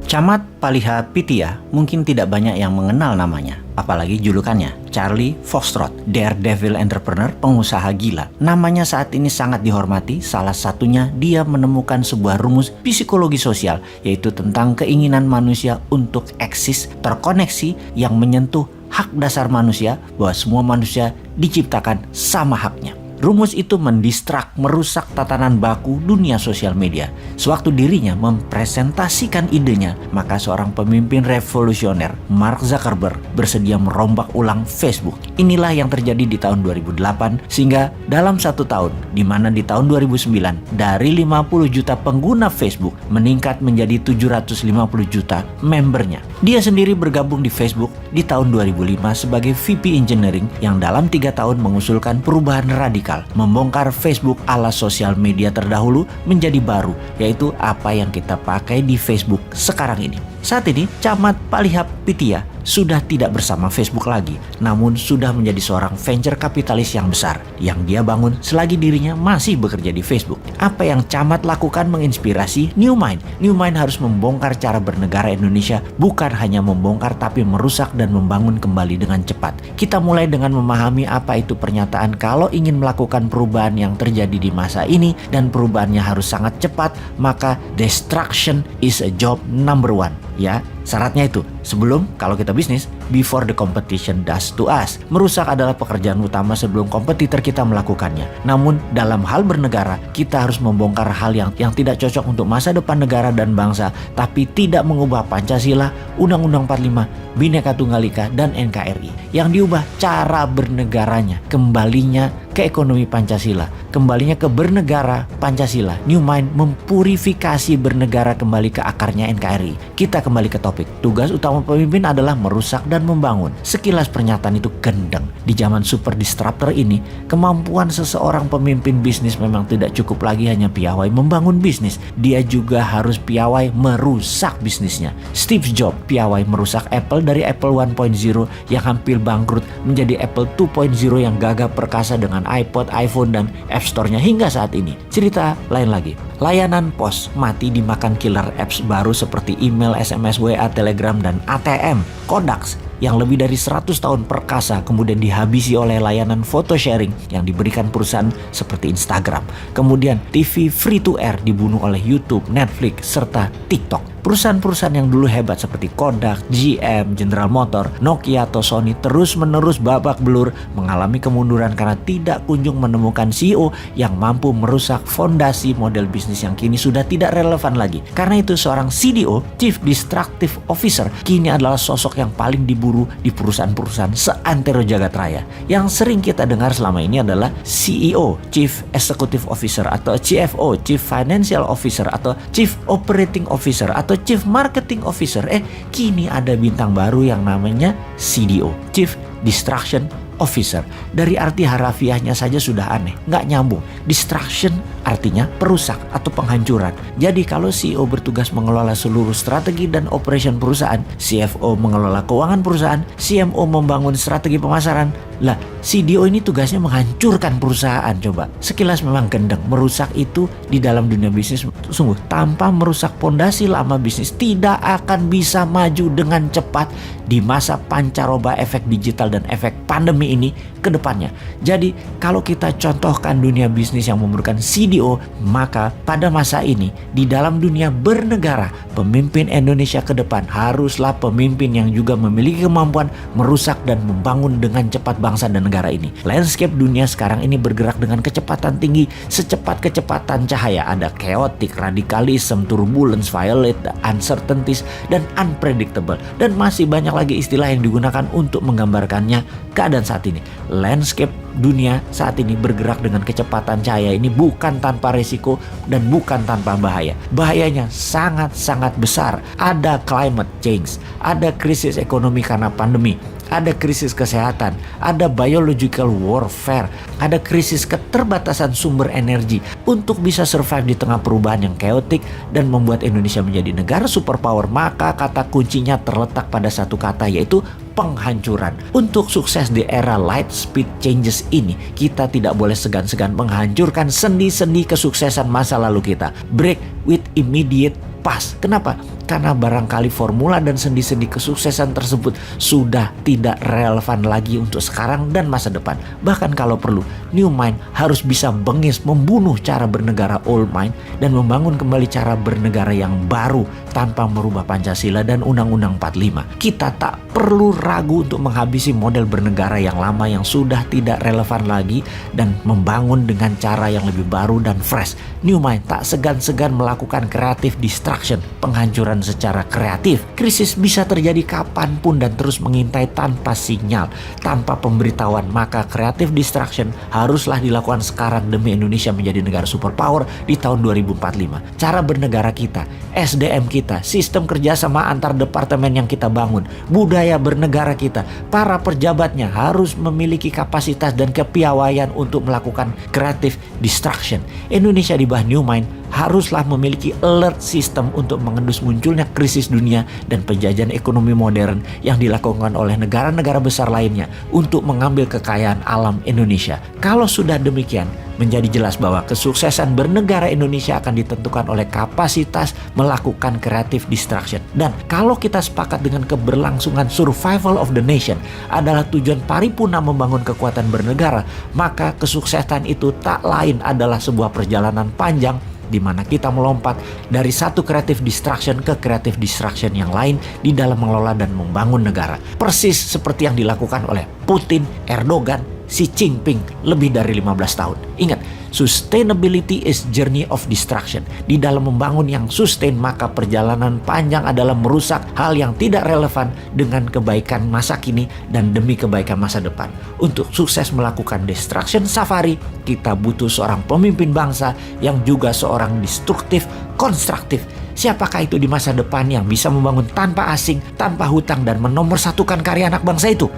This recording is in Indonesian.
Camat Palihapitiya mungkin tidak banyak yang mengenal namanya, apalagi julukannya, Charlie Foxtrot, daredevil entrepreneur, pengusaha gila. Namanya saat ini sangat dihormati, salah satunya dia menemukan sebuah rumus psikologi sosial, yaitu tentang keinginan manusia untuk eksis, terkoneksi yang menyentuh hak dasar manusia, bahwa semua manusia diciptakan sama haknya. Rumus itu mendistrak, merusak tatanan baku dunia sosial media. Sewaktu dirinya mempresentasikan idenya, maka seorang pemimpin revolusioner, Mark Zuckerberg, bersedia merombak ulang Facebook. Inilah yang terjadi di tahun 2008, sehingga dalam 1 tahun, di mana di tahun 2009, dari 50 juta pengguna Facebook, meningkat menjadi 750 juta membernya. Dia sendiri bergabung di Facebook di tahun 2005 sebagai VP Engineering yang dalam 3 tahun mengusulkan perubahan radikal, membongkar Facebook ala sosial media terdahulu menjadi baru, yaitu apa yang kita pakai di Facebook sekarang ini. Saat ini, Camat Palihapitiya sudah tidak bersama Facebook lagi, namun sudah menjadi seorang venture kapitalis yang besar yang dia bangun selagi dirinya masih bekerja di Facebook. Apa yang Camat lakukan menginspirasi New Mind. New Mind harus membongkar cara bernegara Indonesia, bukan hanya membongkar tapi merusak dan membangun kembali dengan cepat. Kita mulai dengan memahami apa itu pernyataan kalau ingin melakukan perubahan yang terjadi di masa ini dan perubahannya harus sangat cepat, maka destruction is a job number one. Ya, syaratnya itu, sebelum kalau kita bisnis, before the competition does to us. Merusak adalah pekerjaan utama sebelum kompetitor kita melakukannya. Namun dalam hal bernegara, kita harus membongkar hal yang tidak cocok untuk masa depan negara dan bangsa, tapi tidak mengubah Pancasila, Undang-Undang 45, Bhinneka Tunggal Ika, dan NKRI. Yang diubah cara bernegaranya, kembalinya ke ekonomi Pancasila, kembalinya ke bernegara Pancasila. New Mind mempurifikasi bernegara kembali ke akarnya NKRI. Kita kembali ke topik. Tugas utama pemimpin adalah merusak dan membangun. Sekilas pernyataan itu gendeng. Di zaman super disruptor ini, kemampuan seseorang pemimpin bisnis memang tidak cukup lagi hanya piawai membangun bisnis. Dia juga harus piawai merusak bisnisnya. Steve Jobs piawai merusak Apple dari Apple 1.0 yang hampir bangkrut menjadi Apple 2.0 yang gagah perkasa dengan iPod, iPhone, dan App Store-nya hingga saat ini. Cerita lain lagi. Layanan pos mati dimakan killer apps baru seperti email, SMS, WA, Telegram, dan ATM. Kodak yang lebih dari 100 tahun perkasa kemudian dihabisi oleh layanan foto sharing yang diberikan perusahaan seperti Instagram. Kemudian TV free to air dibunuh oleh YouTube, Netflix, serta TikTok. Perusahaan-perusahaan yang dulu hebat seperti Kodak, GM, General Motor, Nokia, atau Sony terus-menerus babak belur mengalami kemunduran karena tidak kunjung menemukan CEO yang mampu merusak fondasi model bisnis yang kini sudah tidak relevan lagi. Karena itu seorang CDO, Chief Destructive Officer, kini adalah sosok yang paling diburu di perusahaan-perusahaan seantero jagat raya. Yang sering kita dengar selama ini adalah CEO, Chief Executive Officer, atau CFO, Chief Financial Officer, atau Chief Operating Officer, atau Chief Marketing Officer. Kini ada bintang baru yang namanya CDO, Chief Destruction Officer. Dari arti harafiahnya saja sudah aneh, nggak nyambung. Destruction artinya perusak atau penghancuran. Jadi kalau CEO bertugas mengelola seluruh strategi dan operation perusahaan, CFO mengelola keuangan perusahaan, CMO membangun strategi pemasaran, lah CDO ini tugasnya menghancurkan perusahaan. Coba, sekilas memang gendeng. Merusak itu di dalam dunia bisnis sungguh tanpa merusak pondasi lama bisnis tidak akan bisa maju dengan cepat di masa pancaroba efek digital dan efek pandemi ini ke depannya. Jadi kalau kita contohkan dunia bisnis yang memerlukan CDO, maka pada masa ini di dalam dunia bernegara, pemimpin Indonesia ke depan haruslah pemimpin yang juga memiliki kemampuan merusak dan membangun dengan cepat bangsa dan negara ini. Landscape dunia sekarang ini bergerak dengan kecepatan tinggi, secepat kecepatan cahaya. Ada chaotic, radikalisme, turbulence, violent, uncertainties, dan unpredictable. Dan masih banyak lagi istilah yang digunakan untuk menggambarkannya keadaan saat ini. Landscape dunia saat ini bergerak dengan kecepatan cahaya ini bukan tanpa resiko dan bukan tanpa bahaya. Bahayanya sangat-sangat besar. Ada climate change, ada krisis ekonomi karena pandemi, ada krisis kesehatan, ada biological warfare, ada krisis keterbatasan sumber energi. Untuk bisa survive di tengah perubahan yang chaotic dan membuat Indonesia menjadi negara superpower, maka kata kuncinya terletak pada satu kata, yaitu penghancuran. Untuk sukses di era light speed changes ini, kita tidak boleh segan-segan menghancurkan sendi-sendi kesuksesan masa lalu kita. Break with immediate past. Kenapa? karena barangkali formula dan sendi-sendi kesuksesan tersebut sudah tidak relevan lagi untuk sekarang dan masa depan. Bahkan kalau perlu, New Mind harus bisa bengis membunuh cara bernegara Old Mind dan membangun kembali cara bernegara yang baru tanpa merubah Pancasila dan Undang-Undang 45. Kita tak perlu ragu untuk menghabisi model bernegara yang lama yang sudah tidak relevan lagi dan membangun dengan cara yang lebih baru dan fresh. New Mind tak segan-segan melakukan creative destruction, penghancuran secara kreatif. Krisis bisa terjadi kapanpun dan terus mengintai tanpa sinyal, tanpa pemberitahuan. Maka creative destruction haruslah dilakukan sekarang demi Indonesia menjadi negara superpower di tahun 2045. Cara bernegara kita, SDM kita, sistem kerjasama antar departemen yang kita bangun, budaya bernegara kita, para pejabatnya harus memiliki kapasitas dan kepiawaian untuk melakukan creative destruction. Indonesia di bawah New Mind haruslah memiliki alert system untuk mengendus munculnya krisis dunia dan penjajahan ekonomi modern yang dilakukan oleh negara-negara besar lainnya untuk mengambil kekayaan alam Indonesia. Kalau sudah demikian, menjadi jelas bahwa kesuksesan bernegara Indonesia akan ditentukan oleh kapasitas melakukan creative destruction. Dan kalau kita sepakat dengan keberlangsungan survival of the nation adalah tujuan paripurna membangun kekuatan bernegara, maka kesuksesan itu tak lain adalah sebuah perjalanan panjang di mana kita melompat dari satu creative destruction ke creative destruction yang lain di dalam mengelola dan membangun negara. Persis seperti yang dilakukan oleh Putin, Erdogan, Xi Jinping lebih dari 15 tahun. Ingat, sustainability is journey of destruction. Di dalam membangun yang sustain, maka perjalanan panjang adalah merusak hal yang tidak relevan dengan kebaikan masa kini dan demi kebaikan masa depan. Untuk sukses melakukan destruction safari, kita butuh seorang pemimpin bangsa yang juga seorang destruktif, konstruktif. Siapakah itu di masa depan yang bisa membangun tanpa asing, tanpa hutang dan menomorsatukan karya anak bangsa itu?